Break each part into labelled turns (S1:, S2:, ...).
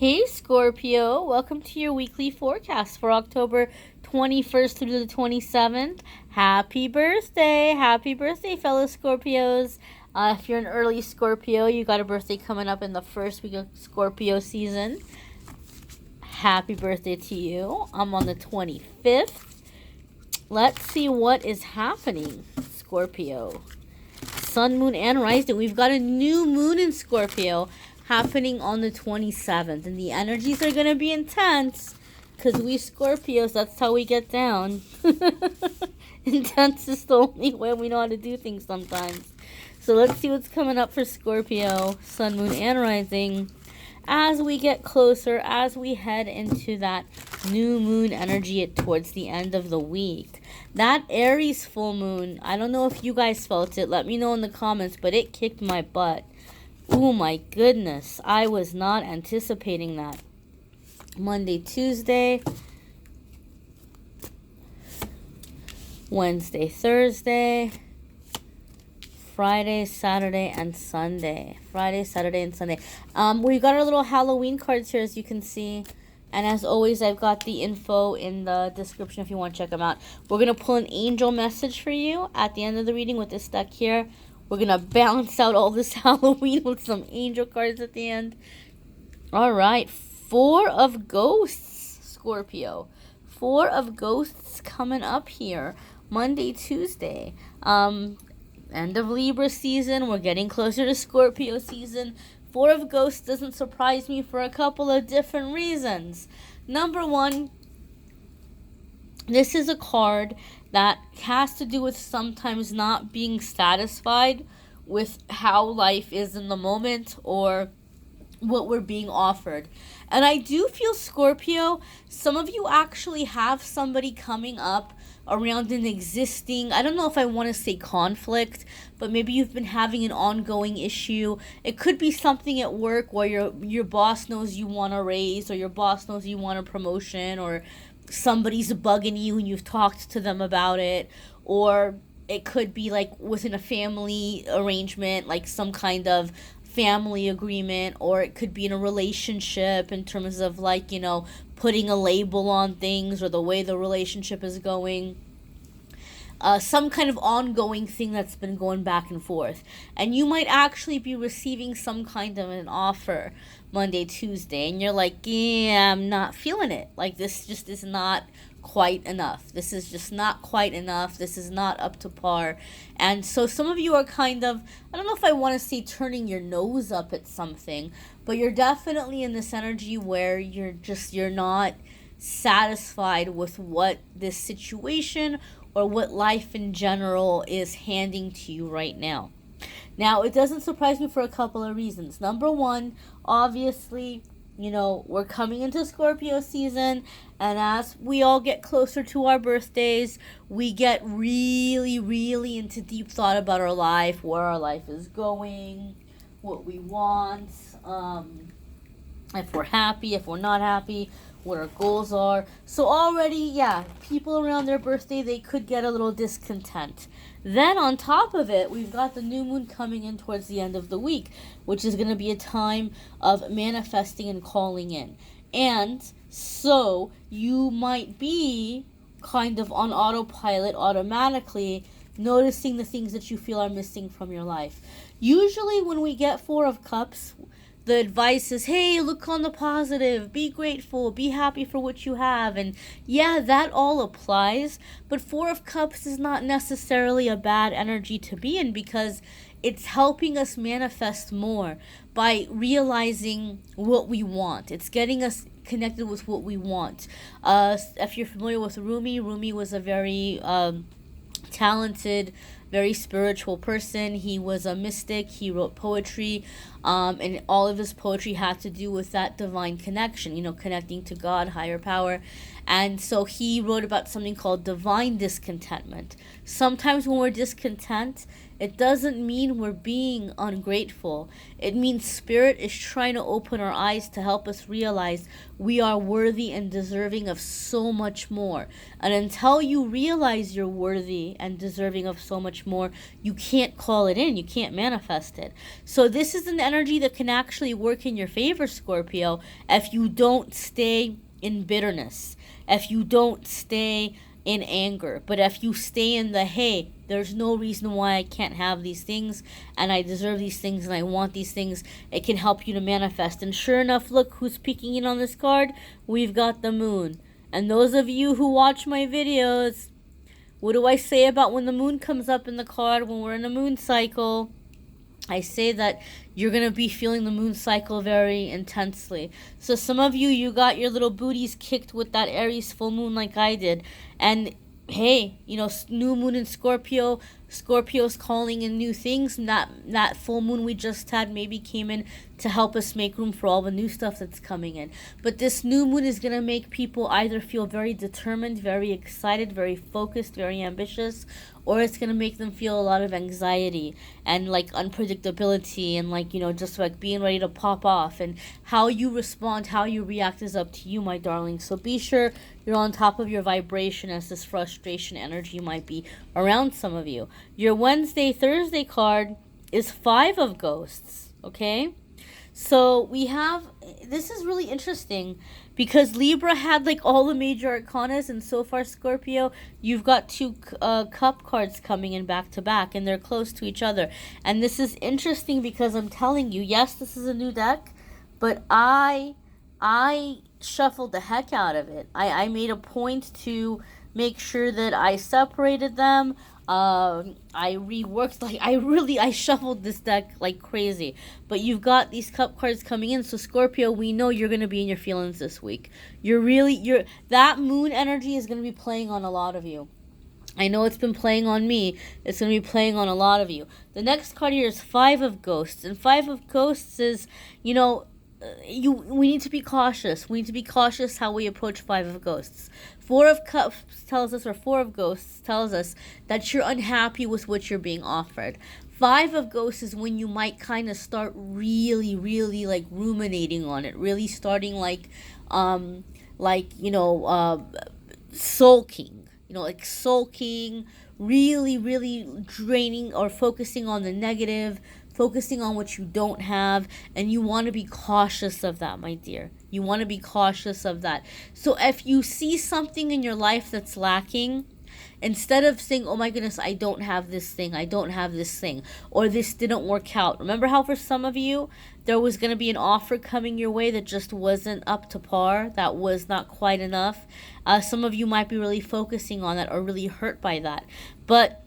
S1: Hey Scorpio, welcome to your weekly forecast for October 21st through the 27th. Happy birthday! Happy birthday, fellow Scorpios. If you're an early Scorpio, you got a birthday coming up in the first week of Scorpio season. Happy birthday to you. I'm on the 25th. Let's see what is happening, Scorpio. Sun, moon, and rising. We've got a new moon in Scorpio happening on the 27th, and the energies are going to be intense because we Scorpios, that's how we get down. Intense is the only way we know how to do things sometimes. So let's see what's coming up for Scorpio, sun, moon, and rising as we get closer, as we head into that new moon energy towards the end of the week. That Aries full moon, I don't know if you guys felt it, let me know in the comments, but it kicked my butt. Oh my goodness, I was not anticipating that. Monday, Tuesday, Wednesday, Thursday, Friday, Saturday, and Sunday. Friday, Saturday, and Sunday. We got our little Halloween cards here, as you can see. And as always, I've got the info in the description if you want to check them out. We're going to pull an angel message for you at the end of the reading with this deck here. We're going to balance out all this Halloween with some angel cards at the end. All right. Four of Ghosts, Scorpio. Four of Ghosts coming up here. Monday, Tuesday. End of Libra season. We're getting closer to Scorpio season. Four of Ghosts doesn't surprise me for a couple of different reasons. Number one, this is a card that has to do with sometimes not being satisfied with how life is in the moment or what we're being offered. And I do feel, Scorpio, some of you actually have somebody coming up around an existing, I don't know if I want to say conflict, but maybe you've been having an ongoing issue. It could be something at work where your boss knows you want a raise, or your boss knows you want a promotion, or somebody's bugging you and you've talked to them about it. Or it could be like within a family arrangement, like some kind of family agreement, or it could be in a relationship in terms of like, putting a label on things or the way the relationship is going. Some kind of ongoing thing that's been going back and forth. And you might actually be receiving some kind of an offer Monday, Tuesday, and you're like, yeah, I'm not feeling it. Like, this just is not quite enough. This is just not quite enough. This is not up to par. And so some of you are kind of, I don't know if I want to say turning your nose up at something, but you're definitely in this energy where you're not satisfied with what this situation or what life in general is handing to you right now. Now, it doesn't surprise me for a couple of reasons. Number one, obviously, we're coming into Scorpio season, and as we all get closer to our birthdays, we get really, really into deep thought about our life, where our life is going, what we want, if we're happy, if we're not happy, what our goals are. So already, people around their birthday, they could get a little discontent. Then on top of it, we've got the new moon coming in towards the end of the week, which is going to be a time of manifesting and calling in. And so you might be kind of on autopilot automatically, noticing the things that you feel are missing from your life. Usually when we get Four of Cups, the advice is, hey, look on the positive, be grateful, be happy for what you have. And yeah, that all applies, but Four of Cups is not necessarily a bad energy to be in, because it's helping us manifest more by realizing what we want. It's getting us connected with what we want. If you're familiar with Rumi was a very talented, very spiritual person. He was a mystic. He wrote poetry, and all of his poetry had to do with that divine connection, connecting to God, higher power. And so he wrote about something called divine discontentment. Sometimes when we're discontent, it doesn't mean we're being ungrateful. It means Spirit is trying to open our eyes to help us realize we are worthy and deserving of so much more. And until you realize you're worthy and deserving of so much more, you can't call it in. You can't manifest it. So this is an energy that can actually work in your favor, Scorpio, if you don't stay in bitterness, if you don't stay in anger. But if you stay in the, hey, there's no reason why I can't have these things, and I deserve these things, and I want these things, it can help you to manifest. And sure enough, look who's peeking in on this card. We've got the moon. And those of you who watch my videos, what do I say about when the moon comes up in the card, when we're in a moon cycle? I say that you're going to be feeling the moon cycle very intensely. So some of you, you got your little booties kicked with that Aries full moon like I did. And hey, you know, new moon in Scorpio, Scorpio's calling in new things. And that full moon we just had maybe came in to help us make room for all the new stuff that's coming in. But this new moon is going to make people either feel very determined, very excited, very focused, very ambitious, or it's going to make them feel a lot of anxiety and like unpredictability and like, you know, just like being ready to pop off. And how you respond, how you react is up to you, my darling. So be sure you're on top of your vibration, as this frustration energy might be around some of you. Your Wednesday, Thursday card is 5 of Ghosts, okay? So we have, this is really interesting because Libra had like all the major arcanas, and so far, Scorpio, you've got 2 cup cards coming in back to back, and they're close to each other. And this is interesting because I'm telling you, yes, this is a new deck, but I shuffled the heck out of it. I made a point to make sure that I separated them. I reworked, like, I shuffled this deck like crazy. But you've got these cup cards coming in, so Scorpio, we know you're going to be in your feelings this week. That moon energy is going to be playing on a lot of you. I know it's been playing on me. It's going to be playing on a lot of you. The next card here is 5 of Ghosts. And 5 of Ghosts is, you know, we need to be cautious. We need to be cautious how we approach 5 of Ghosts. 4 of Cups tells us, or 4 of Ghosts tells us that you're unhappy with what you're being offered. 5 of Ghosts is when you might kind of start really, really like ruminating on it, really starting sulking, really, really draining or focusing on the negative, focusing on what you don't have, and you want to be cautious of that, my dear. You want to be cautious of that. So if you see something in your life that's lacking, instead of saying, oh my goodness, I don't have this thing, or this didn't work out. Remember how for some of you, there was going to be an offer coming your way that just wasn't up to par, that was not quite enough. Some of you might be really focusing on that or really hurt by that. But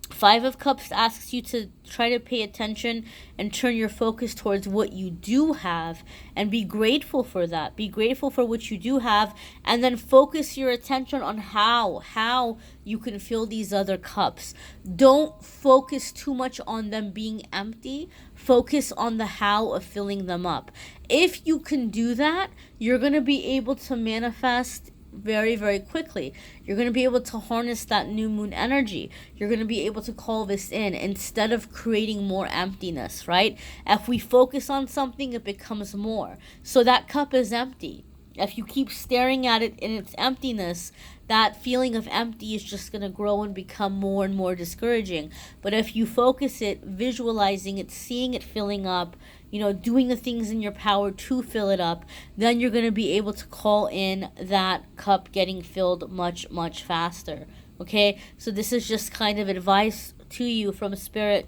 S1: 5 of Cups asks you to try to pay attention and turn your focus towards what you do have and be grateful for that. Be grateful for what you do have, and then focus your attention on how you can fill these other cups. Don't focus too much on them being empty. Focus on the how of filling them up. If you can do that, you're going to be able to manifest very, very quickly. You're going to be able to harness that new moon energy. You're going to be able to call this in instead of creating more emptiness, right? If we focus on something, it becomes more. So that cup is empty. If you keep staring at it in its emptiness, that feeling of empty is just going to grow and become more and more discouraging. But if you focus it, visualizing it, seeing it filling up, you know, doing the things in your power to fill it up, then you're going to be able to call in that cup getting filled much, much faster. Okay? So this is just kind of advice to you from Spirit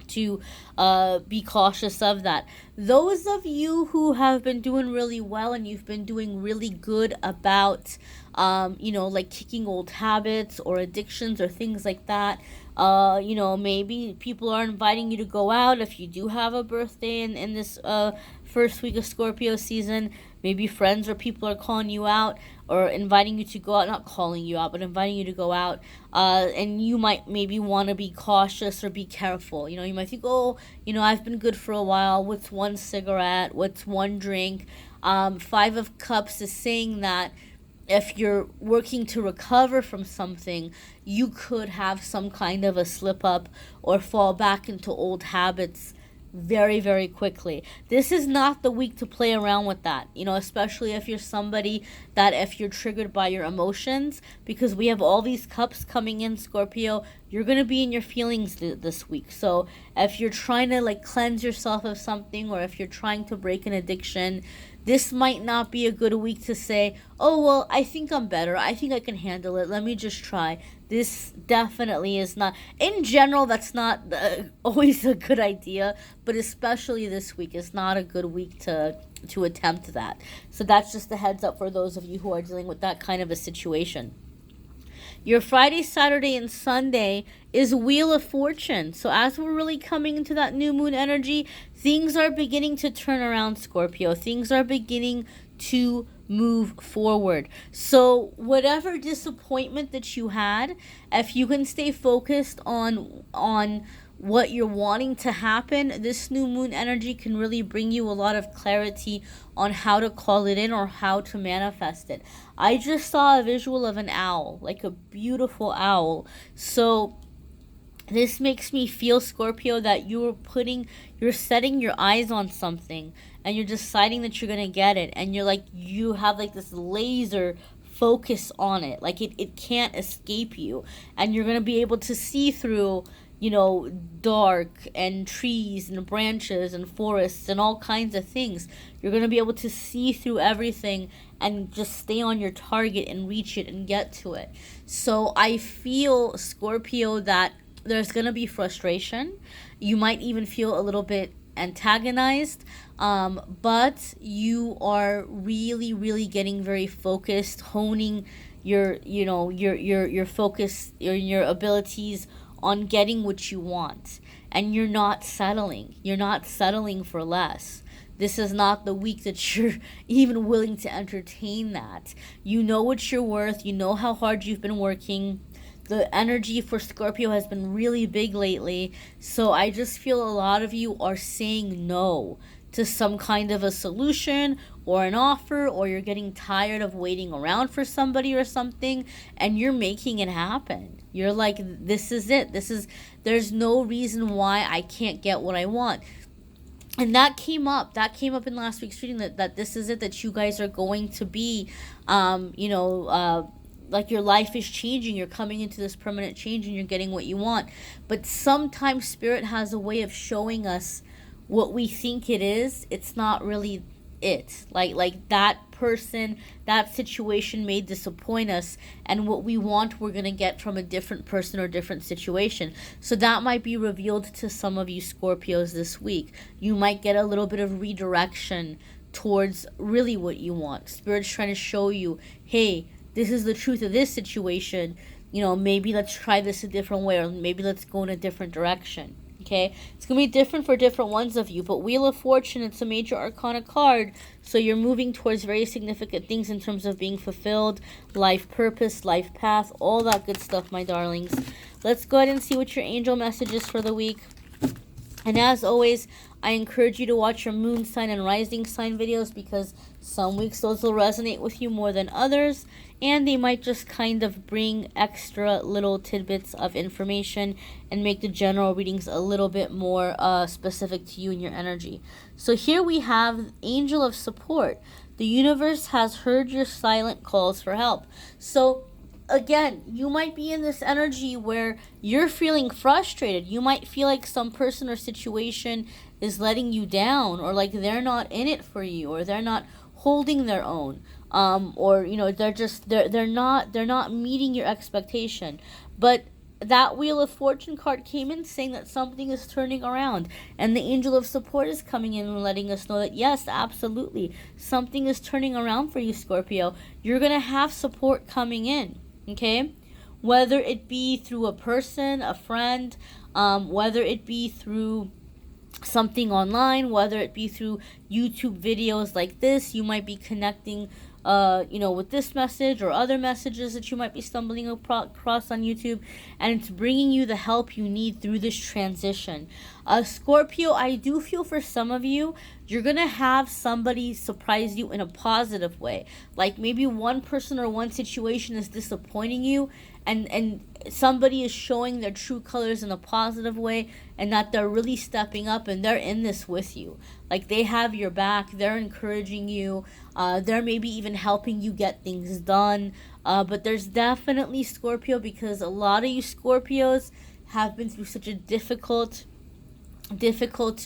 S1: to be cautious of that. Those of you who have been doing really well and you've been doing really good about, like kicking old habits or addictions or things like that, maybe people are inviting you to go out if you do have a birthday in this first week of Scorpio season. Maybe friends or people are calling you out or inviting you to go out, not calling you out, but inviting you to go out. And you might maybe want to be cautious or be careful. You might think, I've been good for a while. What's one cigarette? What's one drink? 5 of Cups is saying that if you're working to recover from something, you could have some kind of a slip up or fall back into old habits very, very quickly. This is not the week to play around with that, especially if you're somebody that, if you're triggered by your emotions, because we have all these cups coming in, Scorpio, you're going to be in your feelings this week. So if you're trying to like cleanse yourself of something, or if you're trying to break an addiction, this might not be a good week to say, oh, well, I think I'm better. I think I can handle it. Let me just try. This definitely is not, in general, that's not always a good idea, but especially this week is not a good week to attempt that. So that's just a heads up for those of you who are dealing with that kind of a situation. Your Friday, Saturday, and Sunday is Wheel of Fortune. So as we're really coming into that new moon energy, things are beginning to turn around, Scorpio. Things are beginning to move forward. So whatever disappointment that you had, if you can stay focused on what you're wanting to happen, this new moon energy can really bring you a lot of clarity on how to call it in or how to manifest it. I just saw a visual of an owl, like a beautiful owl. So this makes me feel, Scorpio, that you're setting your eyes on something and you're deciding that you're going to get it. And you have like this laser focus on it. Like it can't escape you. And you're going to be able to see through, dark and trees and branches and forests and all kinds of things. You're going to be able to see through everything and just stay on your target and reach it and get to it. So I feel, Scorpio, that there's going to be frustration. You might even feel a little bit antagonized, but you are really, really getting very focused, honing your focus, your abilities on getting what you want. And you're not settling. You're not settling for less. This is not the week that you're even willing to entertain that. You know what you're worth. You know how hard you've been working. The energy for Scorpio has been really big lately. So I just feel a lot of you are saying no to some kind of a solution or an offer, or you're getting tired of waiting around for somebody or something, and you're making it happen. You're like, this is it. There's no reason why I can't get what I want. And that came up in last week's reading, that this is it, that you guys are going to be, like your life is changing. You're coming into this permanent change and you're getting what you want. But sometimes Spirit has a way of showing us what we think it is. It's not really it. Like that person, that situation may disappoint us, and what we want we're going to get from a different person or different situation. So that might be revealed to some of you Scorpios this week. You might get a little bit of redirection towards really what you want. Spirit's trying to show you, hey, this is the truth of this situation. Maybe let's try this a different way, or maybe let's go in a different direction. Okay, it's going to be different for different ones of you, but Wheel of Fortune, it's a major arcana card, so you're moving towards very significant things in terms of being fulfilled, life purpose, life path, all that good stuff, my darlings. Let's go ahead and see what your angel message is for the week. And as always, I encourage you to watch your moon sign and rising sign videos, because some weeks those will resonate with you more than others, and they might just kind of bring extra little tidbits of information and make the general readings a little bit more specific to you and your energy. So here we have Angel of Support. The universe has heard your silent calls for help. So again, you might be in this energy where you're feeling frustrated. You might feel like some person or situation is letting you down, or like they're not in it for you, or they're not holding their own, or they're not meeting your expectation. But that Wheel of Fortune card came in saying that something is turning around, and the Angel of Support is coming in and letting us know that yes, absolutely, something is turning around for you, Scorpio. You're gonna have support coming in. Okay, whether it be through a person, a friend, whether it be through something online, whether it be through YouTube videos like this, you might be connecting with this message or other messages that you might be stumbling across on YouTube, and it's bringing you the help you need through this transition. Scorpio, I do feel for some of you, you're going to have somebody surprise you in a positive way. Like maybe one person or one situation is disappointing you, and somebody is showing their true colors in a positive way, and that they're really stepping up and they're in this with you. Like they have your back, they're encouraging you, they're maybe even helping you get things done. But there's definitely Scorpio, because a lot of you Scorpios have been through such a difficult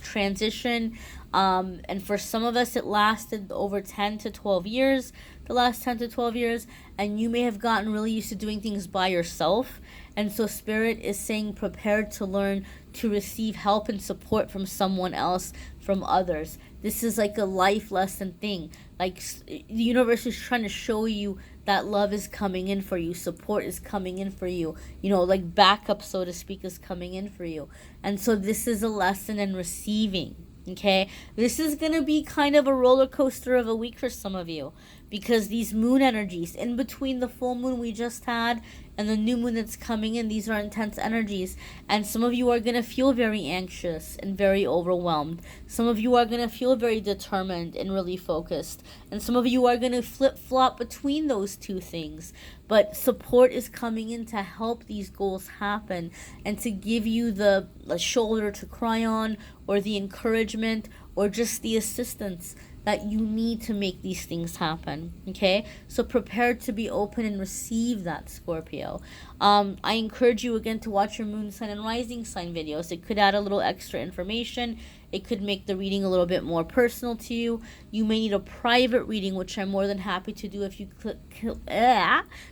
S1: transition, and for some of us it lasted over 10 to 12 years, the last 10 to 12 years, and you may have gotten really used to doing things by yourself. And so Spirit is saying prepare to learn to receive help and support from someone else, from others. This is like a life lesson thing. Like the universe is trying to show you that love is coming in for you, support is coming in for you, like backup, so to speak, is coming in for you. And so this is a lesson in receiving. Okay, this is going to be kind of a roller coaster of a week for some of you, because these moon energies in between the full moon we just had and the new moon that's coming in, these are intense energies, and some of you are going to feel very anxious and very overwhelmed. Some of you are going to feel very determined and really focused, and some of you are going to flip-flop between those two things. But support is coming in to help these goals happen and to give you the shoulder to cry on, or the encouragement, or just the assistance that you need to make these things happen. Okay, so prepare to be open and receive that, Scorpio. I encourage you again to watch your moon sign and rising sign videos. It could add a little extra information. It could make the reading a little bit more personal to you. You may need a private reading, which I'm more than happy to do if you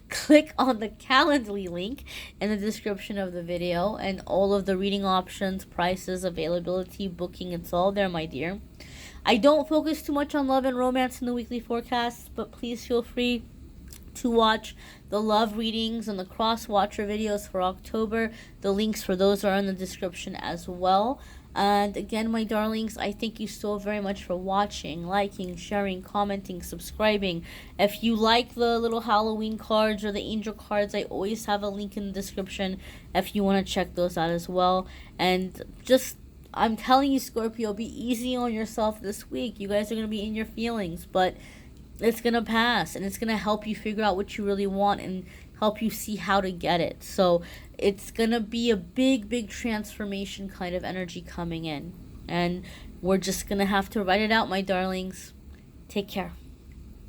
S1: click on the Calendly link in the description of the video, and all of the reading options, prices, availability, booking, it's all there, my dear. I don't focus too much on love and romance in the weekly forecasts, but please feel free to watch the love readings and the cross watcher videos for October. The links for those are in the description as well. And again, my darlings, I thank you so very much for watching, liking, sharing, commenting, subscribing. If you like the little Halloween cards or the angel cards, I always have a link in the description if you want to check those out as well. And just, I'm telling you, Scorpio, be easy on yourself this week. You guys are going to be in your feelings, but it's going to pass, and it's going to help you figure out what you really want and help you see how to get it. So it's going to be a big transformation kind of energy coming in, and we're just going to have to write it out, my darlings. Take care.